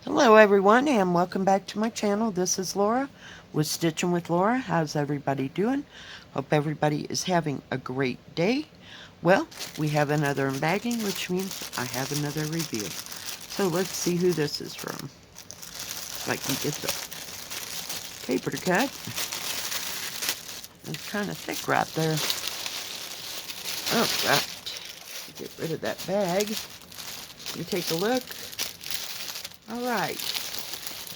Hello everyone and welcome back to my channel. This is Laura with Stitching with Laura. How's everybody doing? Hope everybody is having a great day. Well, we have another unbagging, which means I have another review. So let's see who this is from. If I can get the paper to cut. It's kind of thick right there. Oh, right. Get rid of that bag. You take a look. All right.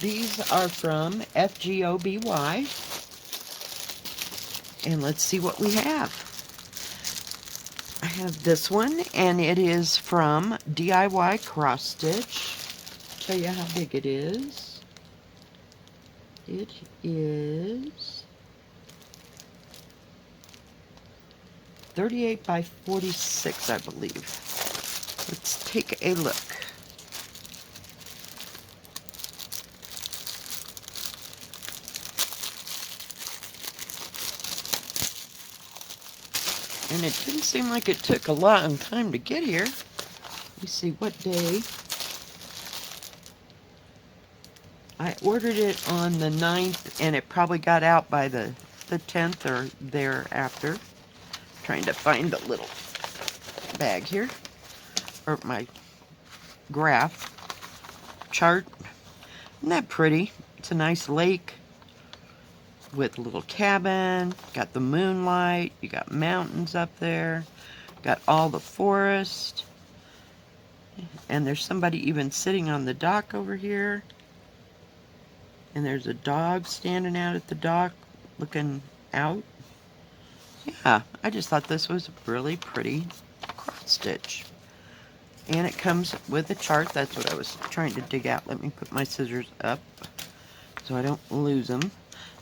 These are from FGOBY. And let's see what we have. I have this one, and it is from DIY Cross Stitch. Tell you how big it is. It is 38 by 46, I believe. Let's take a look. And it didn't seem like it took a long time to get here. Let me see what day. I ordered it on the 9th, and it probably got out by the 10th or thereafter. Trying to find the little bag here, or my graph chart. Isn't that pretty? It's a nice lake with a little cabin. Got the moonlight. You got mountains up there. Got all the forest. And there's somebody even sitting on the dock over here. And there's a dog standing out at the dock looking out. Yeah, I just thought this was really pretty cross stitch. And it comes with a chart. That's what I was trying to dig out. Let me put my scissors up so I don't lose them.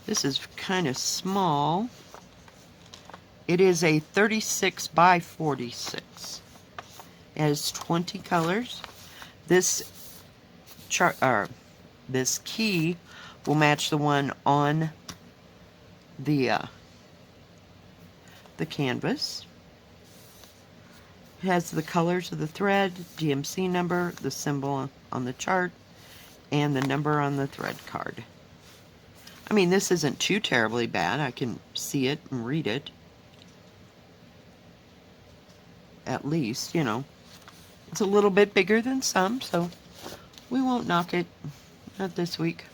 This is kind of small. It is a 36 by 46. It has 20 colors. This chart, this key will match the one on the canvas. It has the colors of the thread, DMC number, the symbol on the chart, and the number on the thread card. I mean, this isn't too terribly bad. I can see it and read it. At least, you know. It's a little bit bigger than some, so we won't knock it. Not this week.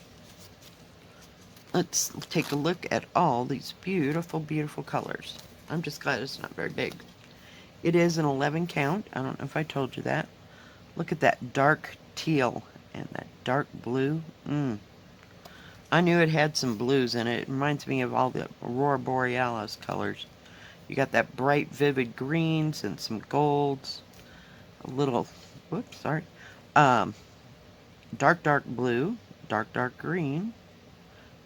Let's take a look at all these beautiful, beautiful colors. I'm just glad it's not very big. It is an 11 count. I don't know if I told you that. Look at that dark teal and that dark blue. I knew it had some blues in it. It reminds me of all the Aurora Borealis colors. You got that bright, vivid greens and some golds. A little, whoops, sorry. Dark, dark blue. Dark, dark green.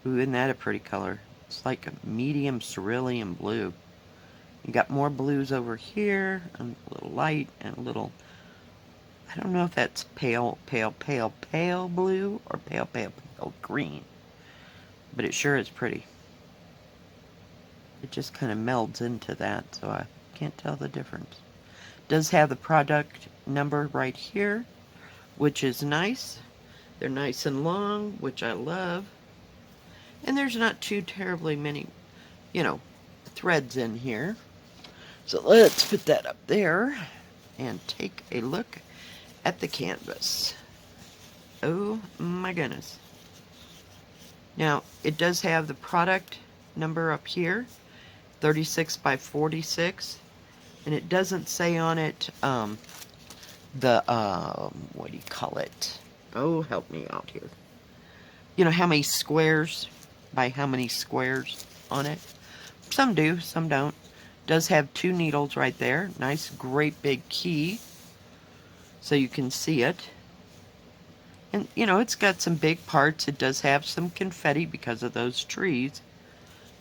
Ooh, isn't that a pretty color? It's like a medium cerulean blue. You got more blues over here, and a little light, and a little, I don't know if that's pale, pale, pale, pale blue, or pale, pale, pale green. But it sure is pretty. It just kind of melds into that, so I can't tell the difference. It does have the product number right here, which is nice. They're nice and long, which I love. And there's not too terribly many, you know, threads in here. So let's put that up there and take a look at the canvas. Oh my goodness. Now, it does have the product number up here, 36 by 46, and it doesn't say on it the, what do you call it? Oh, help me out here. You know, how many squares by how many squares on it. Some do, some don't. Does have 2 needles right there. Nice, great big key, so you can see it. And, you know, it's got some big parts. It does have some confetti because of those trees.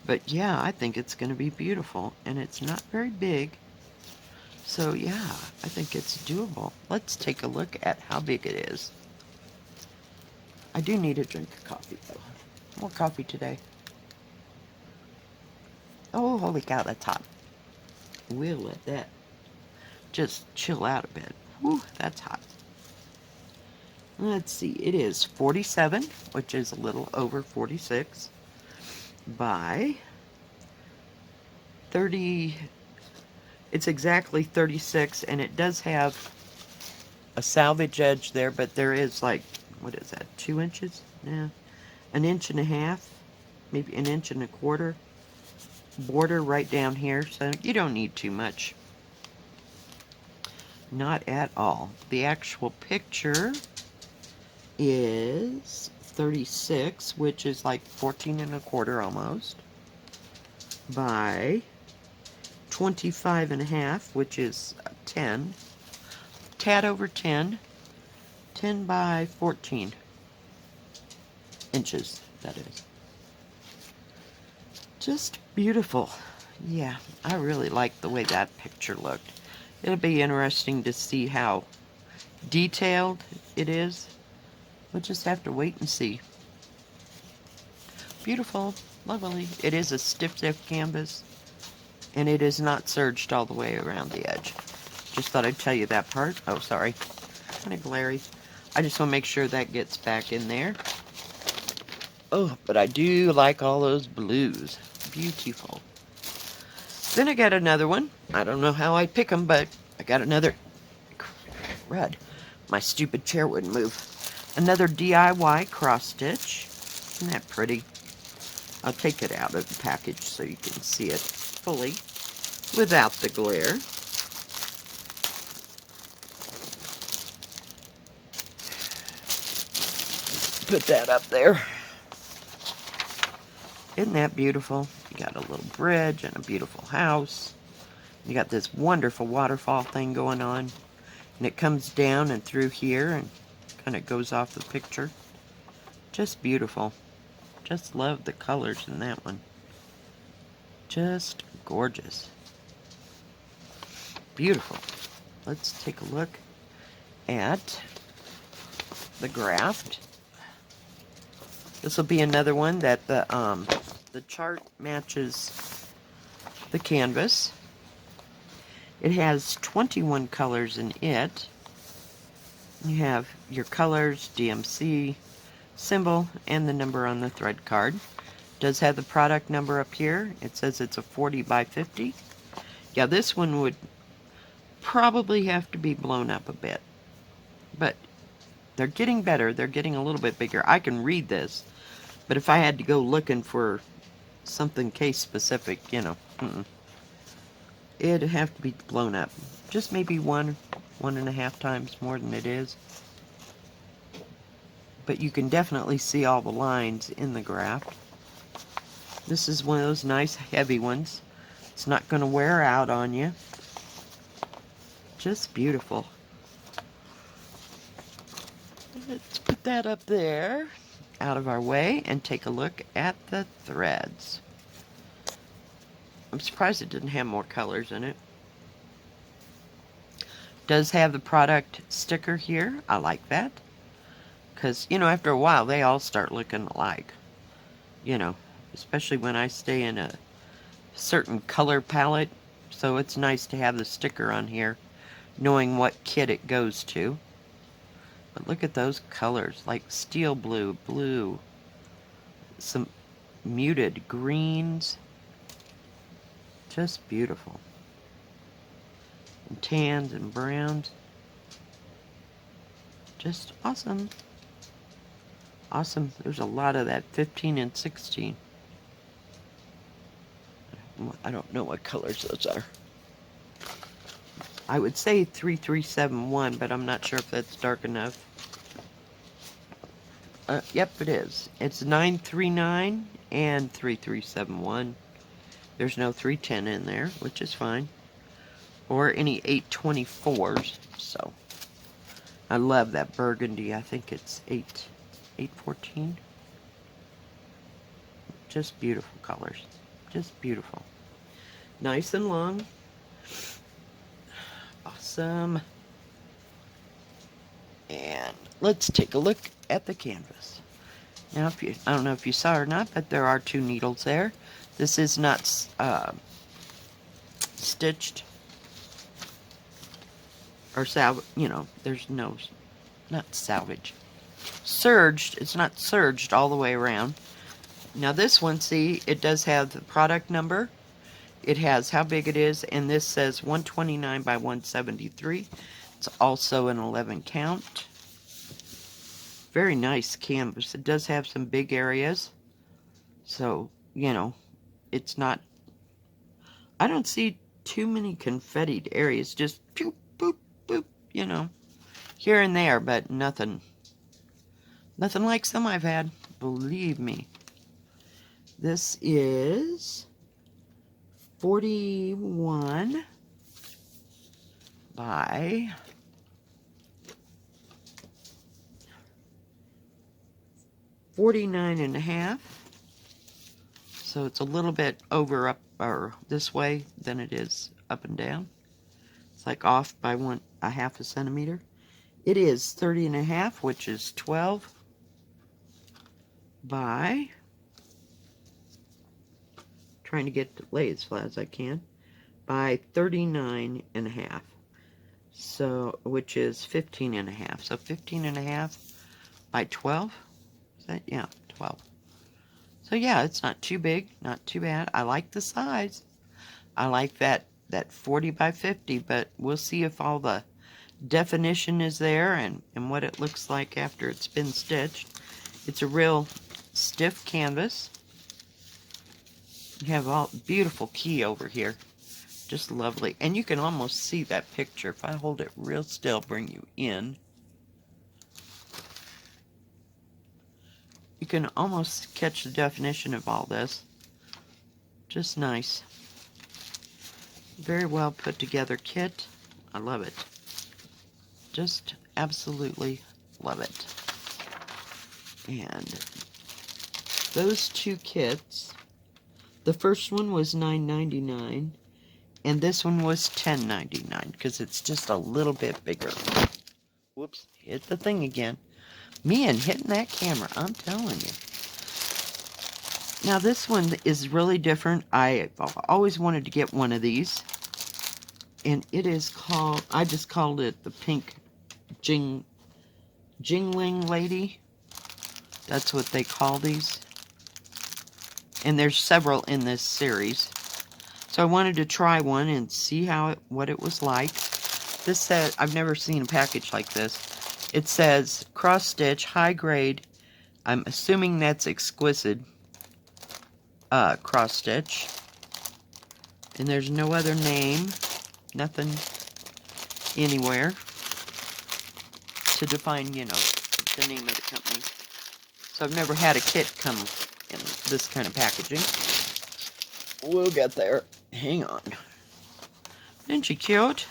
But, yeah, I think it's going to be beautiful. And it's not very big. So, yeah, I think it's doable. Let's take a look at how big it is. I do need a drink of coffee, though. More coffee today. Oh, holy cow, that's hot. We'll let that. just chill out a bit. Whew, that's hot. Let's see, it is 47, which is a little over 46, by 30. It's exactly 36, and it does have a salvage edge there, but there is like, what is that, 2 inches? Yeah, an inch and a half, maybe an inch and a quarter border right down here, so you don't need too much. Not at all. The actual picture is 36, which is like 14 and a quarter almost, by 25 and a half, which is 10, tad over 10, 10 by 14 inches, that is. Just beautiful. Yeah, I really like the way that picture looked. It'll be interesting to see how detailed it is. We'll just have to wait and see. Beautiful, lovely. It is a stiff canvas, and it is not serged all the way around the edge. Just thought I'd tell you that part. Oh, sorry. Kind of glary. I just want to make sure that gets back in there. Oh, but I do like all those blues. Beautiful. Then I got another one. I don't know how I pick them, but I got another. Red. My stupid chair wouldn't move. Another DIY cross stitch. Isn't that pretty? I'll take it out of the package so you can see it fully without the glare. Put that up there. Isn't that beautiful? You got a little bridge and a beautiful house. You got this wonderful waterfall thing going on. And it comes down and through here and kind of goes off the picture. Just beautiful. Just love the colors in that one. Just gorgeous. Beautiful. Let's take a look at the graft. This will be another one that the chart matches the canvas. It has 21 colors in it. You have your colors, DMC, symbol, and the number on the thread card. It does have the product number up here. It says it's a 40 by 50. Yeah, this one would probably have to be blown up a bit. But they're getting better. They're getting a little bit bigger. I can read this, but if I had to go looking for something case specific, you know, it'd have to be blown up. Just maybe 1.5 times more than it is. But you can definitely see all the lines in the graft. This is one of those nice heavy ones. It's not going to wear out on you. Just beautiful. Let's put that up there, out of our way, and take a look at the threads. I'm surprised it didn't have more colors in it. Does have the product sticker here. I like that. Because, you know, after a while, they all start looking alike. You know, especially when I stay in a certain color palette. So it's nice to have the sticker on here, knowing what kit it goes to. But look at those colors, like steel blue, blue, some muted greens. Just beautiful. And tans and browns. Just awesome. Awesome. There's a lot of that 15 and 16. I don't know what colors those are. I would say 3371, but I'm not sure if that's dark enough. Yep, it is. It's 939 and 3371. There's no 310 in there, which is fine. Or any 824s, so. I love that burgundy. I think it's 814. Just beautiful colors. Just beautiful. Nice and long. Awesome. And let's take a look at the canvas. Now, I don't know if you saw or not, but there are 2 needles there. This is not stitched or salvage. You know, there's no, not salvage. serged. It's not serged all the way around. Now this one, see, it does have the product number. It has how big it is, and this says 129 by 173. It's also an 11 count. Very nice canvas. It does have some big areas. So, you know, it's not... I don't see too many confettied areas. Just poop, boop, boop, you know, here and there, but nothing. Nothing like some I've had. Believe me. This is 41 by 49.5. So it's a little bit over up or this way than it is up and down. It's like off by 1/2 centimeter. It is 30.5, which is 12 by, trying to get to lay as flat as I can, by 39.5. So, which is 15.5. So 15.5 by 12. Is that? Yeah, 12. So yeah, it's not too big, not too bad. I like the size. I like that 40 by 50, but we'll see if all the definition is there and what it looks like after it's been stitched. It's a real stiff canvas. You have all beautiful key over here. Just lovely. And you can almost see that picture. If I hold it real still, bring you in. You can almost catch the definition of all this. Just nice. Very well put together kit. I love it. Just absolutely love it. And those two kits, the first one was $9.99 and this one was $10.99 because it's just a little bit bigger. Whoops, hit the thing again. Me and hitting that camera, I'm telling you. Now this one is really different. I've always wanted to get one of these. And it is called, I just called it the pink Jingling Lady. That's what they call these. And there's several in this series. So I wanted to try one and see what it was like. This said, I've never seen a package like this. It says cross stitch, high grade. I'm assuming that's exquisite cross stitch. And there's no other name, nothing anywhere to define, you know, the name of the company. So I've never had a kit come in this kind of packaging. We'll get there. Hang on. Isn't she cute?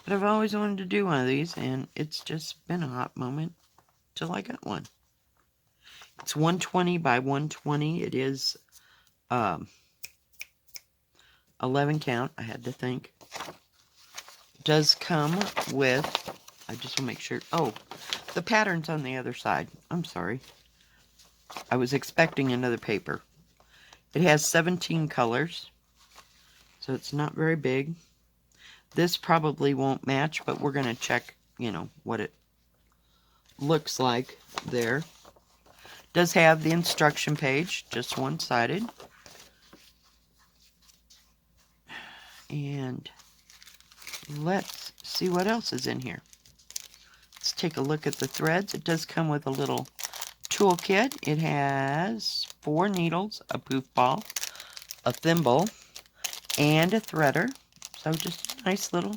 But I've always wanted to do one of these, and it's just been a hot moment till I got one. It's 120 by 120. It is 11 count, I had to think. It does come with, I just want to make sure, oh, the pattern's on the other side. I'm sorry. I was expecting another paper. It has 17 colors, so it's not very big. This probably won't match, but we're going to check, you know, what it looks like there. It does have the instruction page, just one-sided. And let's see what else is in here. Let's take a look at the threads. It does come with a little toolkit. It has 4 needles, a poof ball, a thimble, and a threader. So just a nice little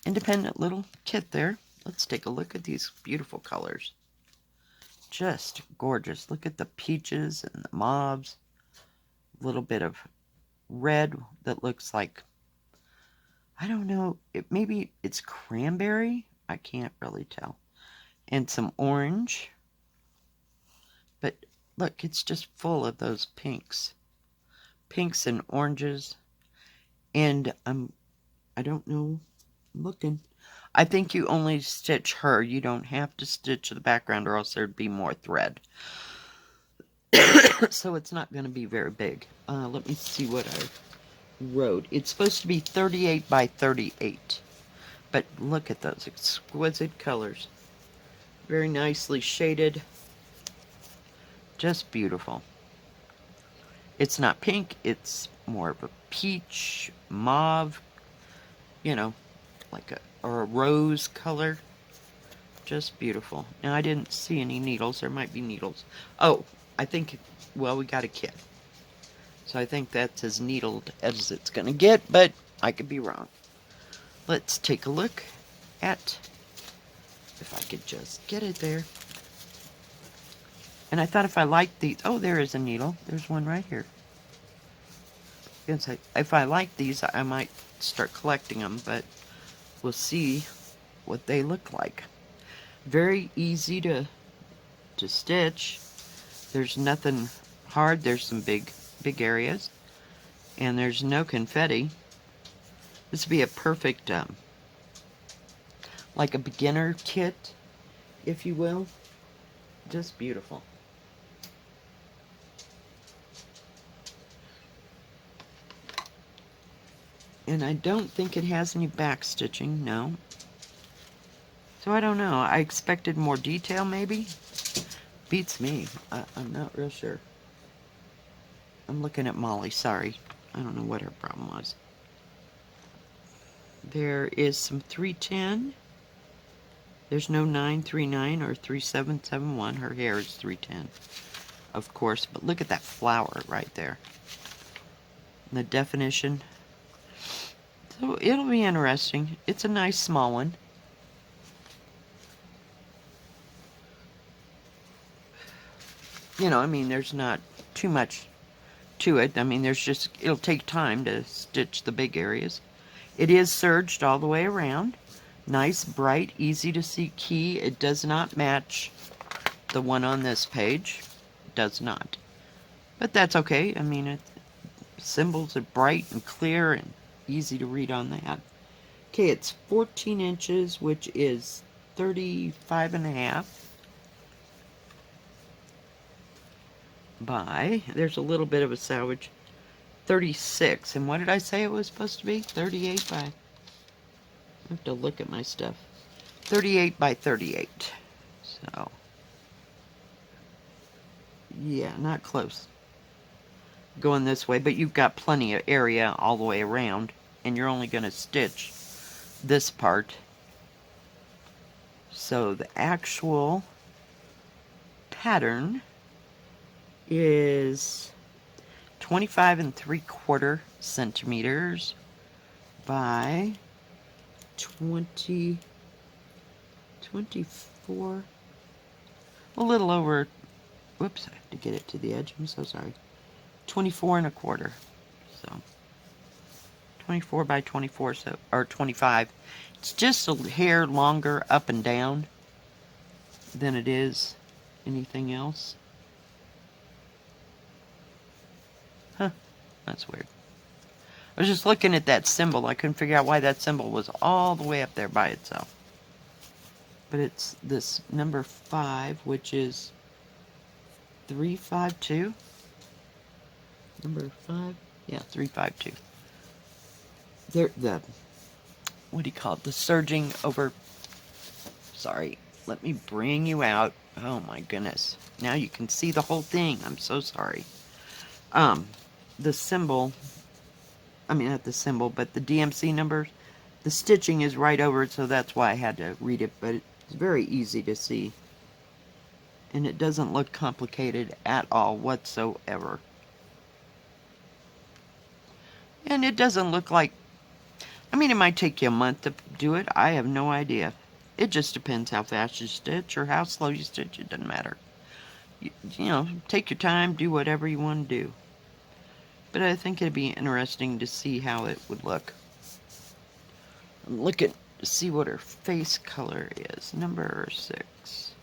independent little kit there. Let's take a look at these beautiful colors. Just gorgeous. Look at the peaches and the mauves. A little bit of red that looks like, I don't know, maybe it's cranberry. I can't really tell. And some orange. But look, it's just full of those pinks. Pinks and oranges. And I don't know, I'm looking. I think you only stitch her. You don't have to stitch the background or else there'd be more thread. So it's not going to be very big. Let me see what I wrote. It's supposed to be 38 by 38. But look at those exquisite colors. Very nicely shaded. Just beautiful. It's not pink, it's more of a peach, mauve, you know, like or a rose color. Just beautiful. Now, I didn't see any needles. There might be needles. Oh, I think, well, we got a kit. So I think that's as needled as it's going to get, but I could be wrong. Let's take a look at, if I could just get it there. And I thought if I liked these, oh, there is a needle. There's one right here. If I like these, I might start collecting them, but we'll see what they look like. Very easy to stitch. There's nothing hard. There's some big areas, and there's no confetti. This would be a perfect, like a beginner kit, if you will. Just beautiful. And I don't think it has any back stitching, no. So I don't know. I expected more detail, maybe. Beats me. I'm not real sure. I'm looking at Molly, sorry. I don't know what her problem was. There is some 310. There's no 939 or 3771. Her hair is 310, of course. But look at that flower right there. And the definition. So it'll be interesting. It's a nice small one. You know, I mean, there's not too much to it. I mean, it'll take time to stitch the big areas. It is serged all the way around. Nice, bright, easy to see key. It does not match the one on this page. It does not. But that's okay. I mean, symbols are bright and clear and easy to read on that. Okay, it's 14 inches, which is 35.5 by, there's a little bit of a salvage, 36. And what did I say it was supposed to be? 38 by, I have to look at my stuff. 38 by 38. So, yeah, not close. Going this way, but you've got plenty of area all the way around, and you're only going to stitch this part. So the actual pattern is 25 3/4 centimeters by 24, a little over, whoops, I have to get it to the edge, I'm so sorry, 24 1/4, so 24 by 24, so, or 25, it's just a hair longer up and down than it is anything else. Huh, that's weird. I was just looking at that symbol. I couldn't figure out why that symbol was all the way up there by itself. But it's this number 5, which is 352. Number 5? Yeah, 352. What do you call it? The surging over... Sorry, let me bring you out. Oh my goodness. Now you can see the whole thing. I'm so sorry. The symbol, I mean not the symbol, but the DMC numbers, the stitching is right over it, so that's why I had to read it, but it's very easy to see. And it doesn't look complicated at all whatsoever. And it doesn't look like, I mean, it might take you a month to do it. I have no idea. It just depends how fast you stitch or how slow you stitch. It doesn't matter. You know, take your time, do whatever you want to do. But I think it'd be interesting to see how it would look. I'm looking to see what her face color is. Number 6.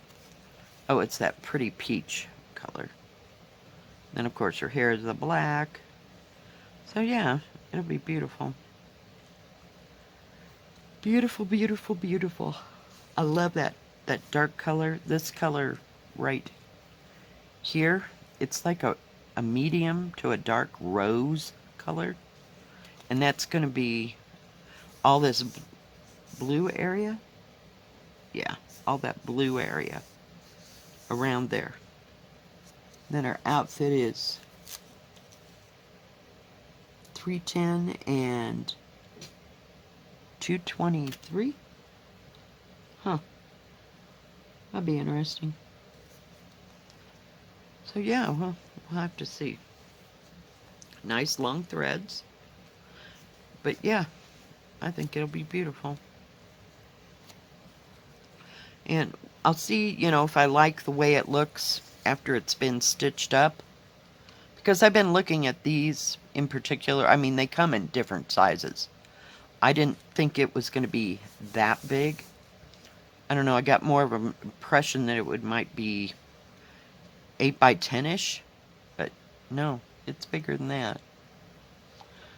Oh, it's that pretty peach color. Then, of course, her hair is the black. So, yeah, it'll be beautiful. Beautiful, beautiful, beautiful. I love that dark color. This color right here, it's like a medium to a dark rose color. And that's going to be all this blue area. Yeah, all that blue area around there. Then her outfit is 310 and 223. Huh. That'd be interesting. So yeah, well, we'll have to see. Nice long threads. But yeah, I think it'll be beautiful. And I'll see, if I like the way it looks after it's been stitched up. Because I've been looking at these in particular. I mean, they come in different sizes. I didn't think it was going to be that big. I don't know, I got more of an impression that it might be 8 by 10-ish. But no, it's bigger than that.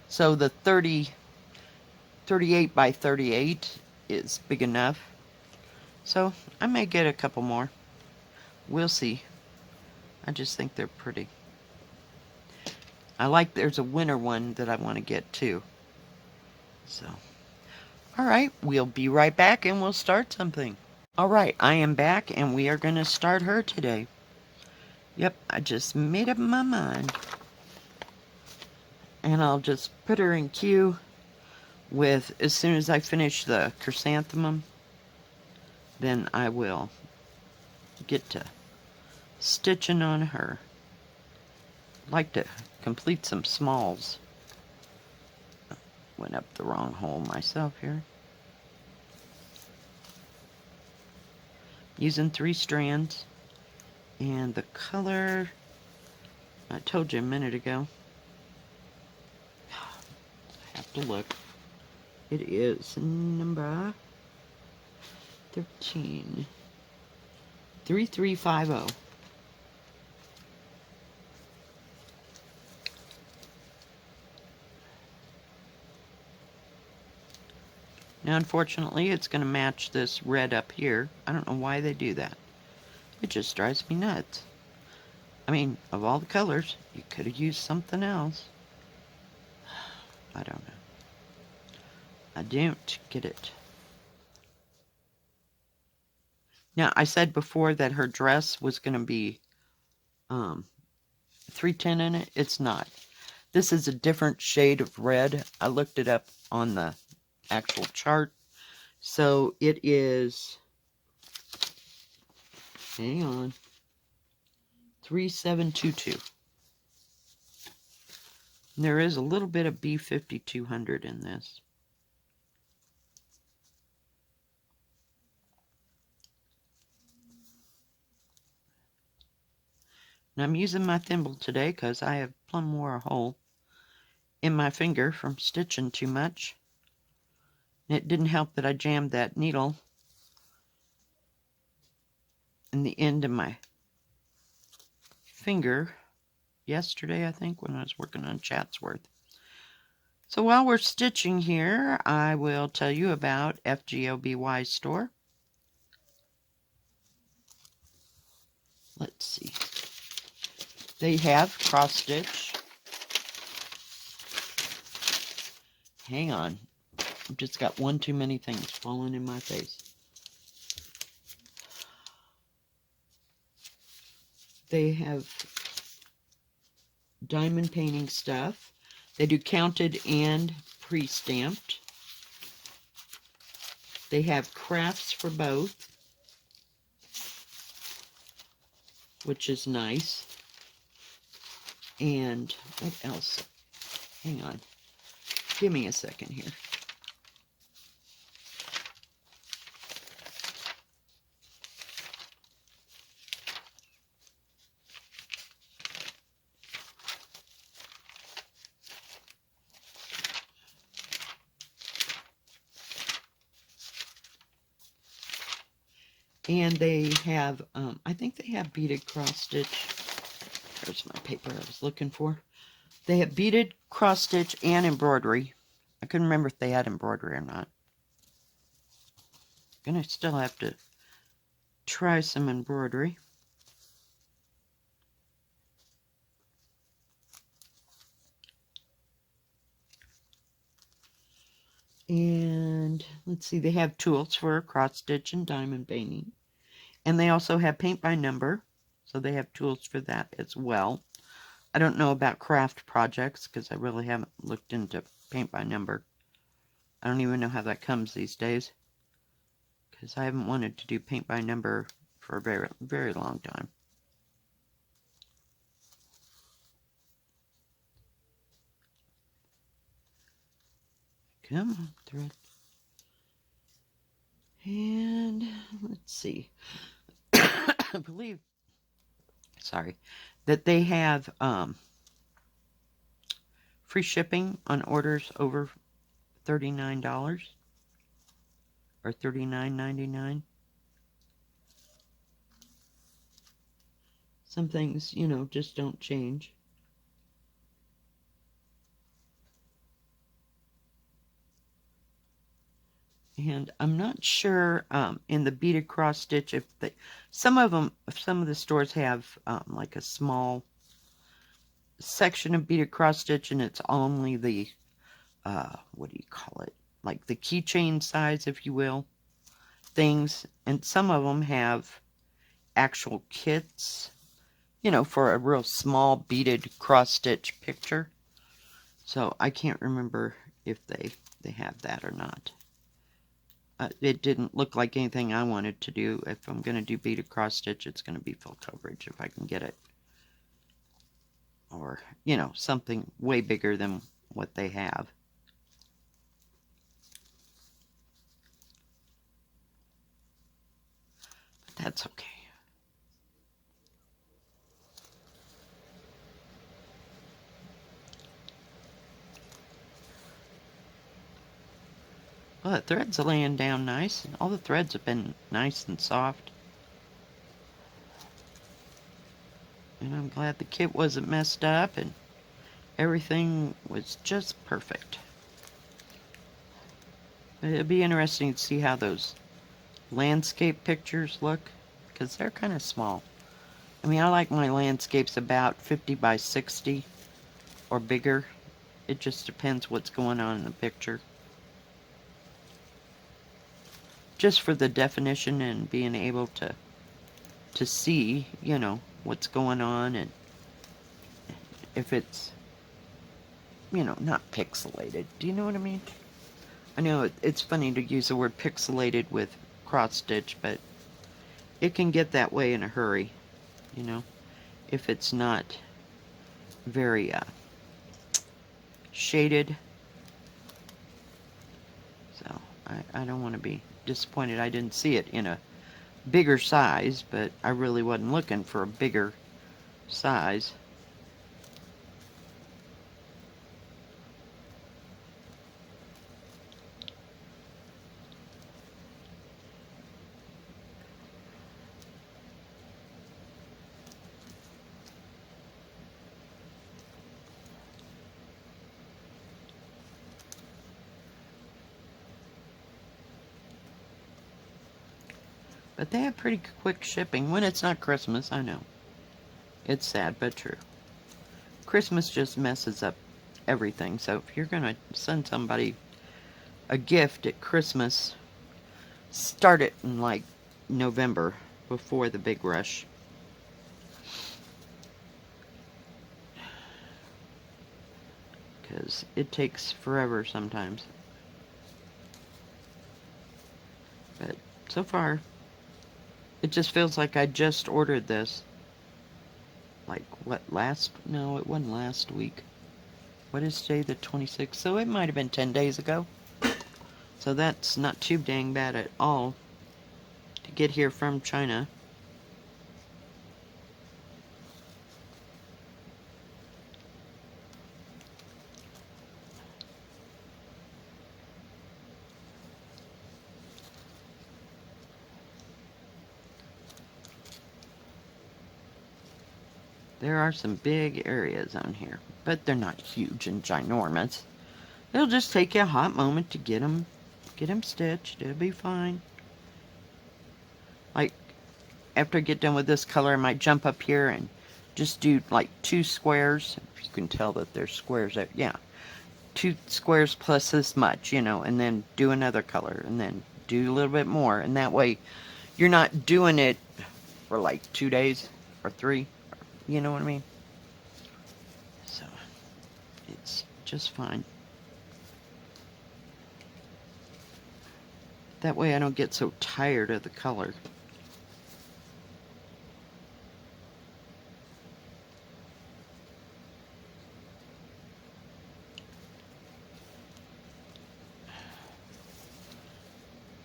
So the 38 by 38 is big enough. So I may get a couple more. We'll see. I just think they're pretty. There's a winter one that I want to get too. So, alright, we'll be right back and we'll start something. Alright, I am back and we are going to start her today. Yep, I just made up my mind. And I'll just put her in queue with, as soon as I finish the chrysanthemum, then I will get to stitching on her. I'd like to complete some smalls. Went up the wrong hole myself here. Using 3 strands. And the color, I told you a minute ago. I have to look. It is number 13. 3350. Now, unfortunately, it's going to match this red up here. I don't know why they do that. It just drives me nuts. I mean, of all the colors, you could have used something else. I don't know. I don't get it. Now, I said before that her dress was going to be 310 in it. It's not. This is a different shade of red. I looked it up on the actual chart. So it is, hang on, 3722. There is a little bit of B5200 in this. And I'm using my thimble today because I have plumb wore a hole in my finger from stitching too much. And it didn't help that I jammed that needle in the end of my finger yesterday, I think, when I was working on Chatsworth. So while we're stitching here, I will tell you about FGOBY store. Let's see. They have cross stitch. Hang on. I've just got one too many things falling in my face. They have diamond painting stuff. They do counted and pre-stamped. They have crafts for both, which is nice. And what else? Hang on. Give me a second here. And they have, I think they have beaded cross stitch. There's my paper I was looking for. They have beaded cross stitch and embroidery. I couldn't remember if they had embroidery or not. Gonna still have to try some embroidery. And And let's see, they have tools for cross stitch and diamond painting. And they also have paint by number, so they have tools for that as well. I don't know about craft projects because I really haven't looked into paint by number. I don't even know how that comes these days because I haven't wanted to do paint by number for a very, very long time. Come on, thread. And let's see. I believe, sorry, that they have free shipping on orders over $39 or $39.99. Some things, you know, just don't change. And I'm not sure in the beaded cross stitch if they, some of the stores have like a small section of beaded cross stitch, and it's only the what do you call it? Like the keychain size, if you will, things. And some of them have actual kits, you know, for a real small beaded cross stitch picture. So I can't remember if they have that or not. It didn't look like anything I wanted to do. If I'm going to do beaded cross stitch, it's going to be full coverage if I can get it. Or, you know, something way bigger than what they have. But that's okay. Well, the threads are laying down nice. All the threads have been nice and soft. And I'm glad the kit wasn't messed up and everything was just perfect. It'll be interesting to see how those landscape pictures look, because they're kind of small. I mean, I like my landscapes about 50 by 60 or bigger. It just depends what's going on in the picture. Just for the definition and being able to see, you know, what's going on, and if it's, you know, not pixelated. Do you know what I mean? I know it's funny to use the word pixelated with cross stitch, but it can get that way in a hurry, you know, if it's not very shaded. So I don't want to be disappointed I didn't see it in a bigger size, but I really wasn't looking for a bigger size. But they have pretty quick shipping when it's not Christmas, I know. It's sad, but true. Christmas just messes up everything, so if you're going to send somebody a gift at Christmas, start it in like November, before the big rush. Because it takes forever sometimes. But so far, it just feels like I just ordered this. Like, what, no, it wasn't last week. What is today, the 26th? So it might have been 10 days ago. So that's not too dang bad at all to get here from China. There are some big areas on here, but they're not huge and ginormous. It'll just take you a hot moment to get them stitched. It'll be fine. Like, after I get done with this color, I might jump up here and just do like 2 squares. If you can tell that there's squares there. Yeah. 2 squares plus this much, you know, and then do another color, and then do a little bit more, and that way you're not doing it for like 2 days or 3, you know what I mean? So it's just fine. That way I don't get so tired of the color.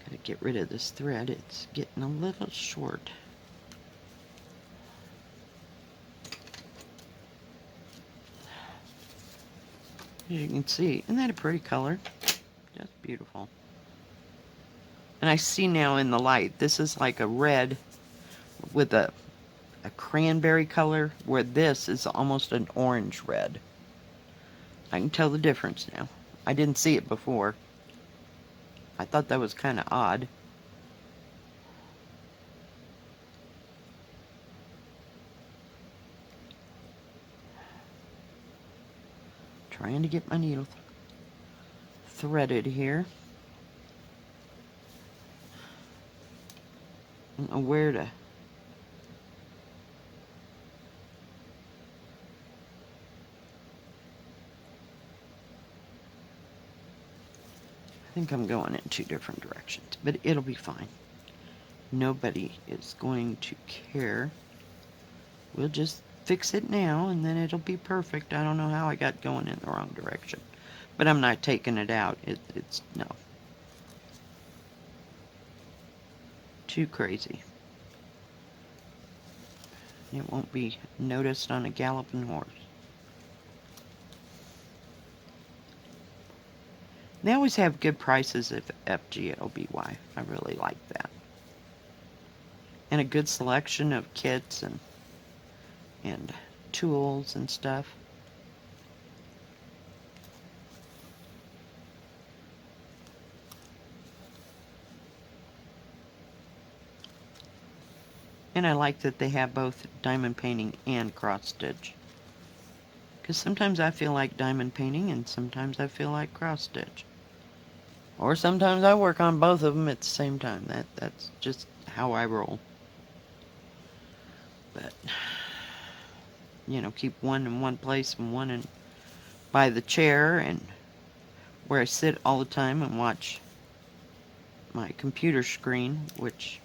Gotta get rid of this thread, it's getting a little short. As you can see, isn't that a pretty color? That's beautiful. And I see now in the light, this is like a red with a cranberry color, where this is almost an orange red. I can tell the difference now. I didn't see it before. I thought that was kind of odd. Trying to get my needle threaded here. I don't know where to. I think I'm going in 2 different directions, but it'll be fine. Nobody is going to care. We'll just fix it now, and then it'll be perfect. I don't know how I got going in the wrong direction, but I'm not taking it out. It's no. Too crazy. It won't be noticed on a galloping horse. They always have good prices at FGOBY. I really like that. And a good selection of kits and tools and stuff. And I like that they have both diamond painting and cross stitch. Because sometimes I feel like diamond painting and sometimes I feel like cross stitch. Or sometimes I work on both of them at the same time. That's just how I roll. But, you know, keep one in one place and one in by the chair and where I sit all the time and watch my computer screen, which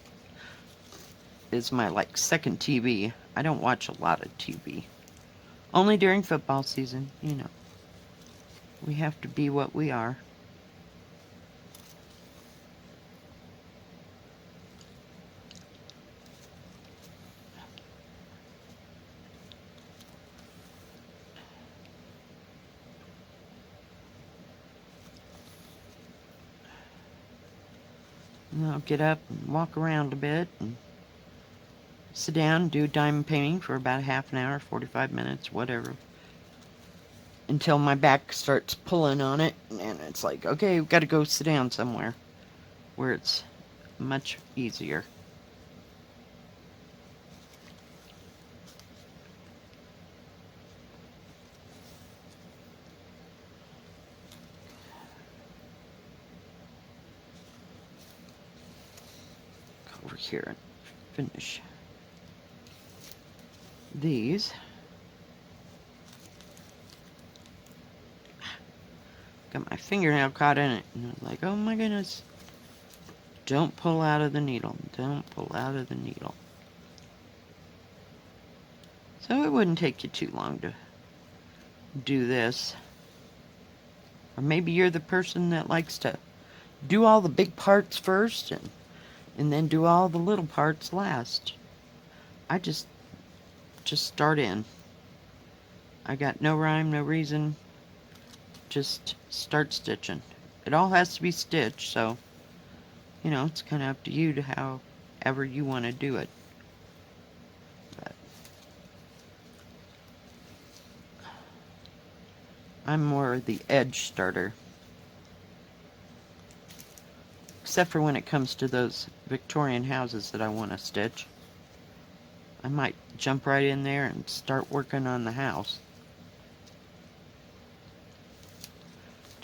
is my like second TV. I don't watch a lot of TV. Only during football season, you know. We have to be what we are. And I'll get up and walk around a bit and sit down and do diamond painting for about half an hour, 45 minutes, whatever. Until my back starts pulling on it and it's like, okay, we've got to go sit down somewhere where it's much easier. Go over here and finish these. Got my fingernail caught in it, and I was like, oh my goodness. Don't pull out of the needle. Don't pull out of the needle. So it wouldn't take you too long to do this. Or maybe you're the person that likes to do all the big parts first and then do all the little parts last. I just start in. I got no rhyme, no reason. Just start stitching. It all has to be stitched, so you know, it's kind of up to you to however you want to do it. But I'm more the edge starter. Except for when it comes to those Victorian houses that I want to stitch. I might jump right in there and start working on the house.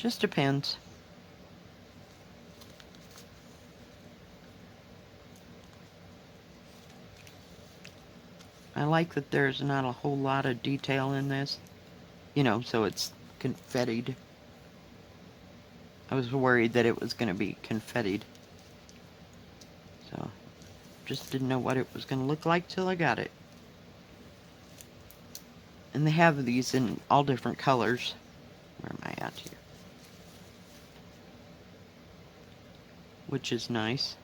Just depends. I like that there's not a whole lot of detail in this, you know, so it's confettied. I was worried that it was going to be confettied. So, just didn't know what it was going to look like till I got it. And they have these in all different colors. Where am I at here? Which is nice.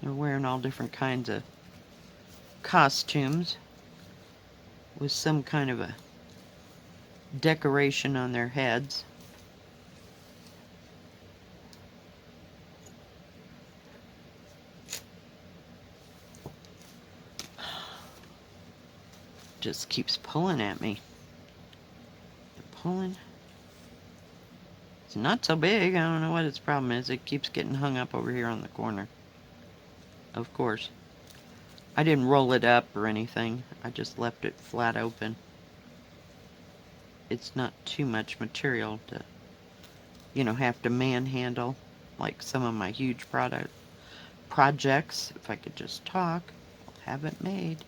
They're wearing all different kinds of costumes with some kind of a decoration on their heads. Just keeps pulling at me. Pulling. It's not so big. I don't know what its problem is. It keeps getting hung up over here on the corner. Of course. I didn't roll it up or anything. I just left it flat open. It's not too much material to, you know, have to manhandle like some of my huge projects. If I could just talk, I'll have it made.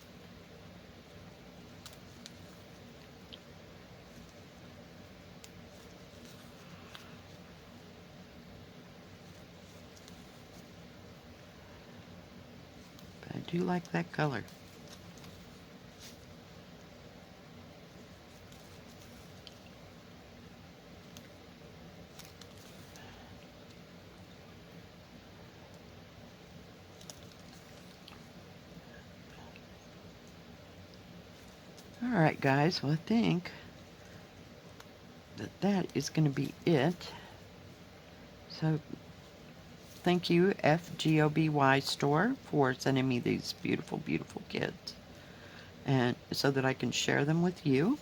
But I do like that color. Alright guys, well I think that is going to be it. So thank you FGOBY store for sending me these beautiful, beautiful kits, and so that I can share them with you.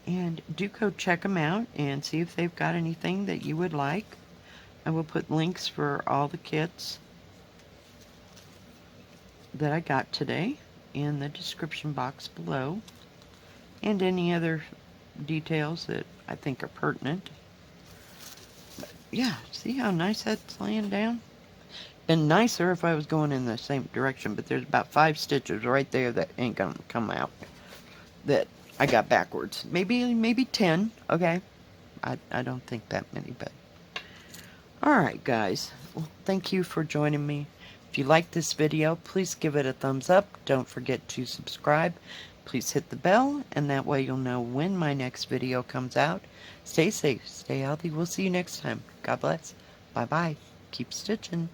And do go check them out and see if they've got anything that you would like. I will put links for all the kits that I got today in the description box below, and any other details that I think are pertinent. But yeah, see how nice that's laying down? And nicer if I was going in the same direction, but there's about 5 stitches right there that ain't gonna come out that I got backwards. Maybe 10, okay? I don't think that many, but alright guys, well, thank you for joining me. If you like this video, please give it a thumbs up. Don't forget to subscribe. Please hit the bell, and that way you'll know when my next video comes out. Stay safe, stay healthy. We'll see you next time. God bless. Bye-bye. Keep stitching.